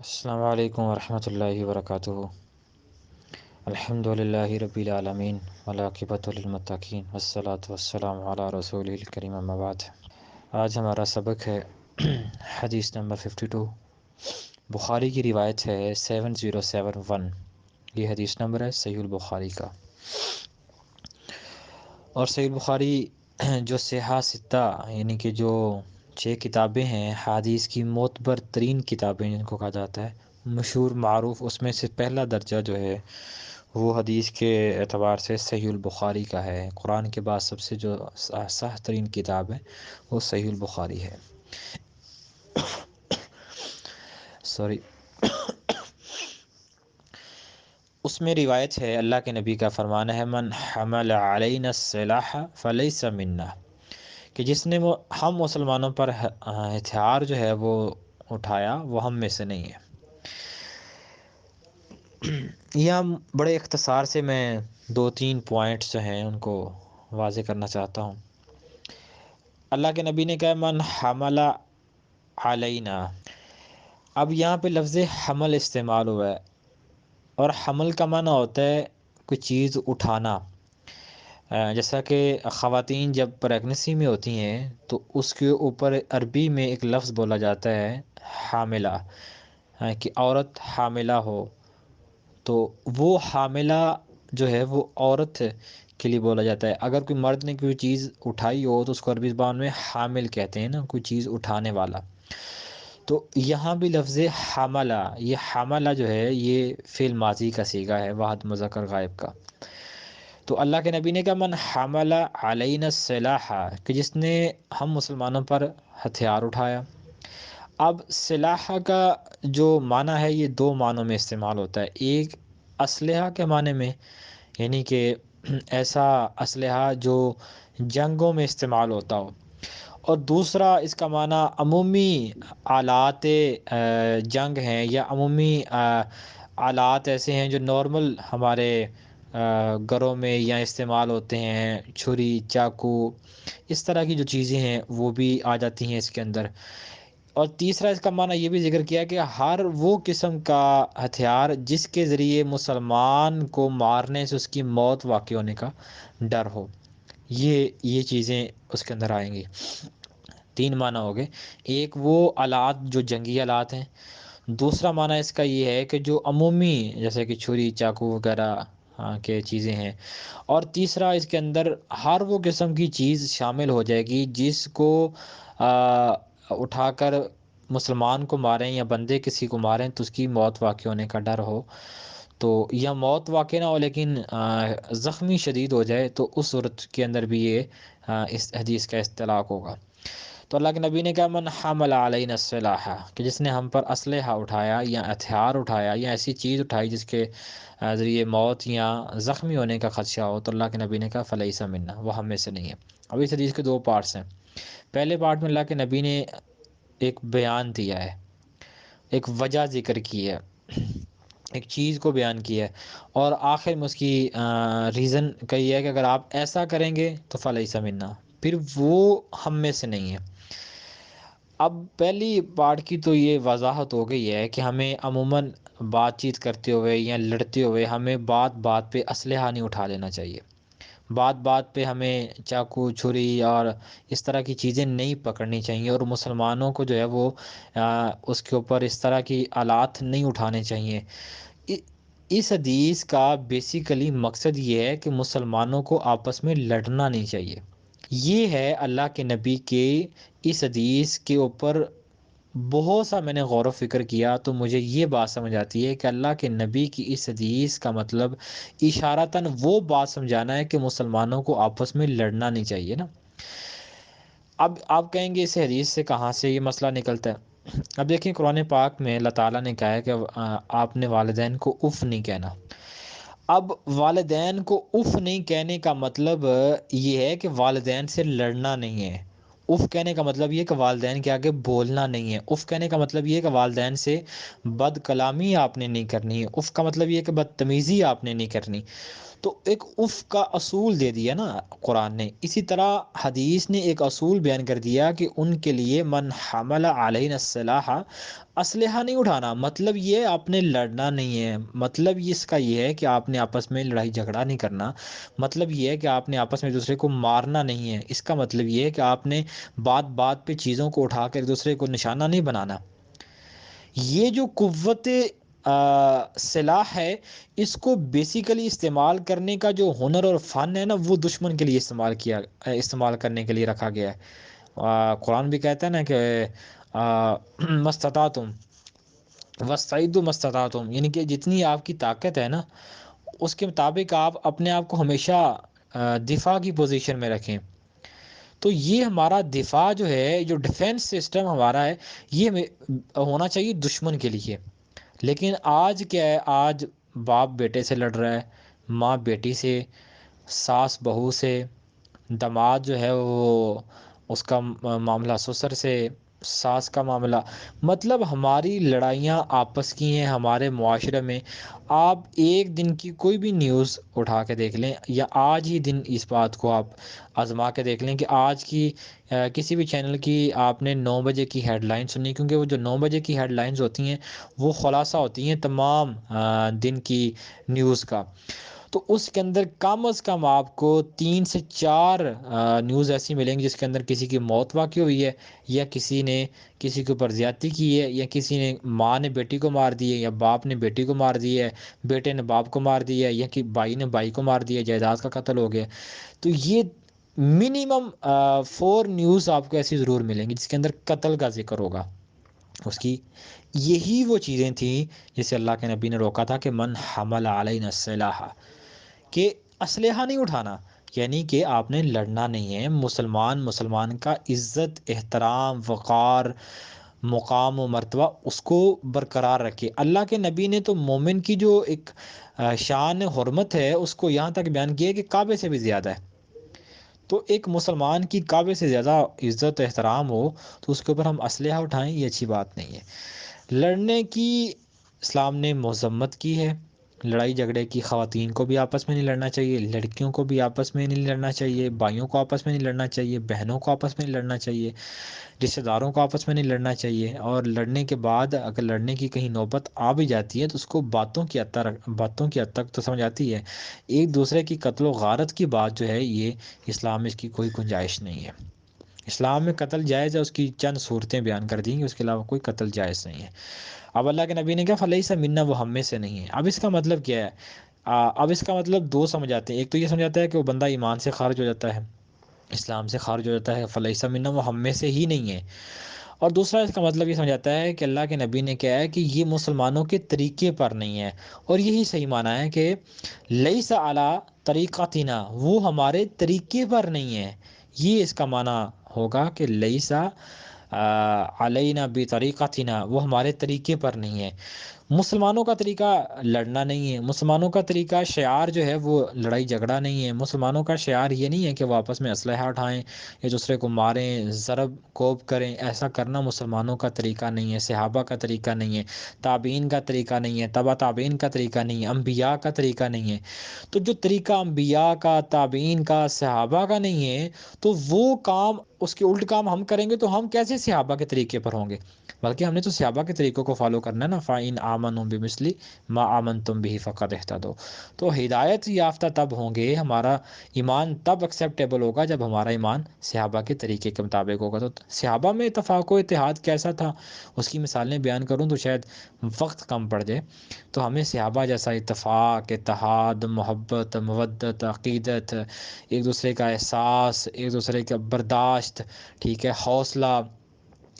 السلام علیکم ورحمۃ اللہ وبرکاتہ۔ الحمد للہ رب العالمین والعاقبۃ للمتقین والصلاة والسلام علی رسول الکریم اما بعد۔ آج ہمارا سبق ہے حدیث نمبر 52، بخاری کی روایت ہے 7071۔ یہ حدیث نمبر ہے صحیح البخاری کا، اور صحیح البخاری جو صحیحہ ستہ یعنی کہ جو 6 کتابیں ہیں حدیث کی معتبر ترین کتابیں جن کو کہا جاتا ہے، مشہور معروف، اس میں سے پہلا درجہ جو ہے وہ حدیث کے اعتبار سے صحیح البخاری کا ہے۔ قرآن کے بعد سب سے جو صحیح ترین کتاب ہے وہ صحیح البخاری ہے۔ اس میں روایت ہے، اللہ کے نبی کا فرمان ہے، من حمل علینا السلاح فلیس منا، کہ جس نے ہم مسلمانوں پر ہتھیار جو ہے وہ اٹھایا وہ ہم میں سے نہیں ہے۔ یہاں بڑے اختصار سے میں 2-3 پوائنٹس جو ہیں ان کو واضح کرنا چاہتا ہوں۔ اللہ کے نبی نے کہا من حمل علینا، اب یہاں پہ لفظ حمل استعمال ہوا ہے، اور حمل کا معنی ہوتا ہے کوئی چیز اٹھانا۔ جیسا کہ خواتین جب پریگنسی میں ہوتی ہیں تو اس کے اوپر عربی میں ایک لفظ بولا جاتا ہے حاملہ، کہ عورت حاملہ ہو، تو وہ حاملہ جو ہے وہ عورت کے لیے بولا جاتا ہے۔ اگر کوئی مرد نے کوئی چیز اٹھائی ہو تو اس کو عربی زبان میں حامل کہتے ہیں نا، کوئی چیز اٹھانے والا۔ تو یہاں بھی لفظ حملہ، یہ حملہ جو ہے یہ فعل ماضی کا صیغہ ہے، واحد مذکر غائب کا۔ تو اللہ کے نبی نے کہا من حمل علینا السلاح، کہ جس نے ہم مسلمانوں پر ہتھیار اٹھایا۔ اب سلاح کا جو معنی ہے یہ 2 معنوں میں استعمال ہوتا ہے، ایک اسلحہ کے معنی میں، یعنی کہ ایسا اسلحہ جو جنگوں میں استعمال ہوتا ہو، اور دوسرا اس کا معنی عمومی آلات جنگ ہیں، یا عمومی آلات ایسے ہیں جو نارمل ہمارے گھروں میں یا استعمال ہوتے ہیں، چھری، چاقو، اس طرح کی جو چیزیں ہیں وہ بھی آ جاتی ہیں اس کے اندر۔ اور تیسرا اس کا معنی یہ بھی ذکر کیا کہ ہر وہ قسم کا ہتھیار جس کے ذریعے مسلمان کو مارنے سے اس کی موت واقع ہونے کا ڈر ہو، یہ چیزیں اس کے اندر آئیں گی۔ 3 معنی ہو گئے، ایک وہ آلات جو جنگی آلات ہیں، دوسرا معنی اس کا یہ ہے کہ جو عمومی جیسے کہ چھری، چاقو وغیرہ کے چیزیں ہیں، اور تیسرا اس کے اندر ہر وہ قسم کی چیز شامل ہو جائے گی جس کو اٹھا کر مسلمان کو ماریں یا بندے کسی کو ماریں تو اس کی موت واقع ہونے کا ڈر ہو، تو یا موت واقع نہ ہو لیکن زخمی شدید ہو جائے، تو اس صورت کے اندر بھی یہ اس حدیث کا استطلاق ہوگا۔ تو اللہ کے نبی نے کہا من حمل علینا السلاح، کہ جس نے ہم پر اسلحہ اٹھایا یا ہتھیار اٹھایا یا ایسی چیز اٹھائی جس کے ذریعے موت یا زخمی ہونے کا خدشہ ہو، تو اللہ کے نبی نے کہا فلیس منا، وہ ہم میں سے نہیں ہے۔ اب اس حدیث کے 2 پارٹس ہیں۔ پہلے پارٹ میں اللہ کے نبی نے ایک بیان دیا ہے، ایک وجہ ذکر کی ہے، ایک چیز کو بیان کیا ہے، اور آخر میں اس کی ریزن کہی ہے کہ اگر آپ ایسا کریں گے تو فلیس منا، پھر وہ ہم میں سے نہیں ہے۔ اب پہلی پارٹ کی تو یہ وضاحت ہو گئی ہے کہ ہمیں عموماً بات چیت کرتے ہوئے یا لڑتے ہوئے ہمیں بات بات پہ اسلحہ نہیں اٹھا لینا چاہیے، بات بات پہ ہمیں چاقو، چھری اور اس طرح کی چیزیں نہیں پکڑنی چاہیے، اور مسلمانوں کو جو ہے وہ اس کے اوپر اس طرح کی آلات نہیں اٹھانے چاہیے۔ اس حدیث کا بیسیکلی مقصد یہ ہے کہ مسلمانوں کو آپس میں لڑنا نہیں چاہیے۔ یہ ہے اللہ کے نبی کے اس حدیث کے اوپر بہت سا میں نے غور و فکر کیا تو مجھے یہ بات سمجھ آتی ہے کہ اللہ کے نبی کی اس حدیث کا مطلب اشارتاً وہ بات سمجھانا ہے کہ مسلمانوں کو آپس میں لڑنا نہیں چاہیے نا۔ اب آپ کہیں گے اس حدیث سے کہاں سے یہ مسئلہ نکلتا ہے؟ اب دیکھیں قرآن پاک میں اللہ تعالیٰ نے کہا ہے کہ آپ نے والدین کو اف نہیں کہنا۔ اب والدین کو اف نہیں کہنے کا مطلب یہ ہے کہ والدین سے لڑنا نہیں ہے۔ اف کہنے کا مطلب یہ کہ والدین کے آگے بولنا نہیں ہے۔ اف کہنے کا مطلب یہ کہ والدین سے بد کلامی آپ نے نہیں کرنی ہے۔ اف کا مطلب یہ کہ بدتمیزی آپ نے نہیں کرنی۔ تو ایک اف کا اصول دے دیا نا قرآن نے، اسی طرح حدیث نے ایک اصول بیان کر دیا کہ ان کے لیے من حمل علینا السلاح، اسلحہ نہیں اٹھانا، مطلب یہ آپ نے لڑنا نہیں ہے، مطلب اس کا یہ ہے کہ آپ نے آپس میں لڑائی جھگڑا نہیں کرنا، مطلب یہ ہے کہ آپ نے آپس میں ایک دوسرے کو مارنا نہیں ہے، اس کا مطلب یہ ہے کہ آپ نے بات بات پہ چیزوں کو اٹھا کر ایک دوسرے کو نشانہ نہیں بنانا۔ یہ جو قوت سلاح ہے، اس کو بیسیکلی استعمال کرنے کا جو ہنر اور فن ہے نا، وہ دشمن کے لیے استعمال کرنے کے لیے رکھا گیا ہے۔ قرآن بھی کہتا ہے نا کہ مستطاعتم وَاسْتَعِدُّوا مَاسْتَطَعْتُمْ، یعنی کہ جتنی آپ کی طاقت ہے نا اس کے مطابق آپ اپنے آپ کو ہمیشہ دفاع کی پوزیشن میں رکھیں۔ تو یہ ہمارا دفاع جو ہے، جو ڈیفنس سسٹم ہمارا ہے، یہ ہونا چاہیے دشمن کے لیے۔ لیکن آج کیا ہے، آج باپ بیٹے سے لڑ رہا ہے، ماں بیٹی سے، ساس بہو سے، داماد جو ہے وہ اس کا معاملہ سسر سے، ساس کا معاملہ، مطلب ہماری لڑائیاں آپس کی ہیں ہمارے معاشرے میں۔ آپ ایک دن کی کوئی بھی نیوز اٹھا کے دیکھ لیں، یا آج ہی دن اس بات کو آپ آزما کے دیکھ لیں کہ آج کی کسی بھی چینل کی آپ نے 9 بجے کی ہیڈ لائن سنی، کیونکہ وہ جو 9 بجے کی ہیڈ لائنز ہوتی ہیں وہ خلاصہ ہوتی ہیں تمام دن کی نیوز کا۔ تو اس کے اندر کم از کم آپ کو 3 سے 4 نیوز ایسی ملیں گی جس کے اندر کسی کی موت واقع ہوئی ہے، یا کسی نے کسی کے اوپر زیادتی کی ہے، یا کسی نے ماں نے بیٹی کو مار دی ہے، یا باپ نے بیٹی کو مار دی ہے، بیٹے نے باپ کو مار دیا ہے، یا کہ بھائی نے بھائی کو مار دیا، جائیداد کا قتل ہو گیا۔ تو یہ منیمم 4 نیوز آپ کو ایسی ضرور ملیں گی جس کے اندر قتل کا ذکر ہوگا اس کی۔ یہی وہ چیزیں تھیں جسے اللہ کے نبی نے روکا تھا کہ من حمل علینا السلاح، کہ اسلحہ نہیں اٹھانا، یعنی کہ آپ نے لڑنا نہیں ہے۔ مسلمان کا عزت، احترام، وقار، مقام و مرتبہ اس کو برقرار رکھے۔ اللہ کے نبی نے تو مومن کی جو ایک شان حرمت ہے اس کو یہاں تک بیان کیا ہے کہ کعبے سے بھی زیادہ ہے۔ تو ایک مسلمان کی کعبے سے زیادہ عزت و احترام ہو تو اس کے اوپر ہم اسلحہ اٹھائیں، یہ اچھی بات نہیں ہے۔ لڑنے کی اسلام نے مذمت کی ہے، لڑائی جھگڑے کی خواتین کو بھی آپس میں نہیں لڑنا چاہیے، لڑکیوں کو بھی آپس میں نہیں لڑنا چاہیے، بھائیوں کو آپس میں نہیں لڑنا چاہیے، بہنوں کو آپس میں نہیں لڑنا چاہیے، رشتہ داروں کو آپس میں نہیں لڑنا چاہیے۔ اور لڑنے کے بعد اگر لڑنے کی کہیں نوبت آ بھی جاتی ہے تو اس کو باتوں کی حد تک تو سمجھ آتی ہے۔ ایک دوسرے کی قتل و غارت کی بات جو ہے، یہ اسلام میں اس کی کوئی گنجائش نہیں ہے۔ اسلام میں قتل جائز ہے، اس کی چند صورتیں بیان کر دیں گی، اس کے علاوہ کوئی قتل جائز نہیں ہے۔ اب اللہ کے نبی نے کہا فلیس منا، وہ ہم میں سے نہیں ہے۔ اب اس کا مطلب کیا ہے؟ اب اس کا مطلب 2 سمجھ آتے ہیں۔ ایک تو یہ سمجھ آتا ہے کہ وہ بندہ ایمان سے خارج ہو جاتا ہے، اسلام سے خارج ہو جاتا ہے، فلیس منا، وہ ہم میں سے ہی نہیں ہے۔ اور دوسرا اس کا مطلب یہ سمجھ آتا ہے کہ اللہ کے نبی نے کہا ہے کہ یہ مسلمانوں کے طریقے پر نہیں ہے، اور یہی صحیح معنی ہے کہ لیس علی طریقتنا، وہ ہمارے طریقے پر نہیں ہے۔ یہ اس کا معنی ہوگا کہ لیسا علینا بطریقتنا، وہ ہمارے طریقے پر نہیں ہے۔ مسلمانوں کا طریقہ لڑنا نہیں ہے، مسلمانوں کا طریقہ شعار جو ہے وہ لڑائی جھگڑا نہیں ہے، مسلمانوں کا شعار یہ نہیں ہے کہ وہ آپس میں اسلحہ اٹھائیں، ایک دوسرے کو ماریں، ضرب کوب کریں۔ ایسا کرنا مسلمانوں کا طریقہ نہیں ہے، صحابہ کا طریقہ نہیں ہے، تابعین کا طریقہ نہیں ہے، تبع تابعین کا طریقہ نہیں ہے، انبیاء کا طریقہ نہیں ہے۔ تو جو طریقہ انبیاء کا، تابعین کا، صحابہ کا نہیں ہے، تو وہ کام، اس کے الٹ کام ہم کریں گے تو ہم کیسے صحابہ کے طریقے پر ہوں گے؟ بلکہ ہم نے تو صحابہ کے طریقوں کو فالو کرنا ہے نا، فَإِنْ آمَنُوا بِمِثْلِ مَا آمَنْتُمْ بِهِ فَقَدِ اهْتَدَوْا۔ تو ہدایت یافتہ تب ہوں گے، ہمارا ایمان تب ایکسیپٹیبل ہوگا جب ہمارا ایمان صحابہ کے طریقے کے مطابق ہوگا۔ تو صحابہ میں اتفاق و اتحاد کیسا تھا، اس کی مثالیں بیان کروں تو شاید وقت کم پڑ جائے۔ تو ہمیں صحابہ جیسا اتفاق، اتحاد، محبت، مودت، عقیدت، ایک دوسرے کا احساس، ایک دوسرے کا برداشت، ٹھیک ہے، حوصلہ،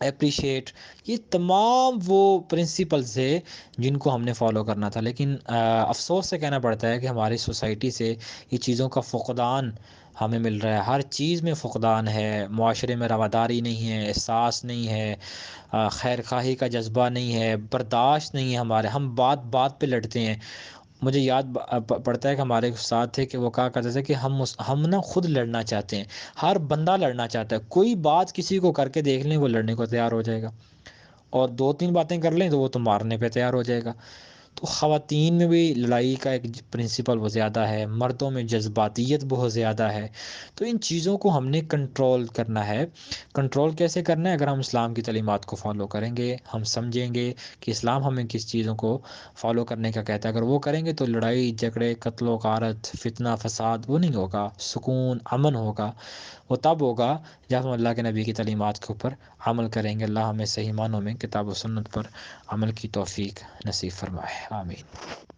اپریشیٹ، یہ تمام وہ پرنسپلز ہے جن کو ہم نے فالو کرنا تھا۔ لیکن افسوس سے کہنا پڑتا ہے کہ ہماری سوسائٹی سے یہ چیزوں کا فقدان ہمیں مل رہا ہے۔ ہر چیز میں فقدان ہے، معاشرے میں رواداری نہیں ہے، احساس نہیں ہے، خیر خواہی کا جذبہ نہیں ہے، برداشت نہیں ہے ہمارے، ہم بات بات پہ لڑتے ہیں۔ مجھے یاد پڑتا ہے کہ ہمارے استاد تھے کہ وہ کہا کرتے تھے کہ ہم نا خود لڑنا چاہتے ہیں، ہر بندہ لڑنا چاہتا ہے، کوئی بات کسی کو کر کے دیکھ لیں وہ لڑنے کو تیار ہو جائے گا، اور 2-3 باتیں کر لیں تو وہ تو مارنے پہ تیار ہو جائے گا۔ تو خواتین میں بھی لڑائی کا ایک پرنسپل وہ زیادہ ہے، مردوں میں جذباتیت بہت زیادہ ہے. تو ان چیزوں کو ہم نے کنٹرول کرنا ہے. کنٹرول کیسے کرنا ہے؟ اگر ہم اسلام کی تعلیمات کو فالو کریں گے، ہم سمجھیں گے کہ اسلام ہمیں کس چیزوں کو فالو کرنے کا کہتا ہے، اگر وہ کریں گے تو لڑائی جھگڑے، قتل و غارت، فتنہ فساد وہ نہیں ہوگا، سکون امن ہوگا. وہ تب ہوگا جب ہم اللہ کے نبی کی تعلیمات کے اوپر عمل کریں گے. اللہ ہمیں صحیح معنوں میں کتاب و سنت پر عمل کی توفیق نصیب فرمائے. آمین.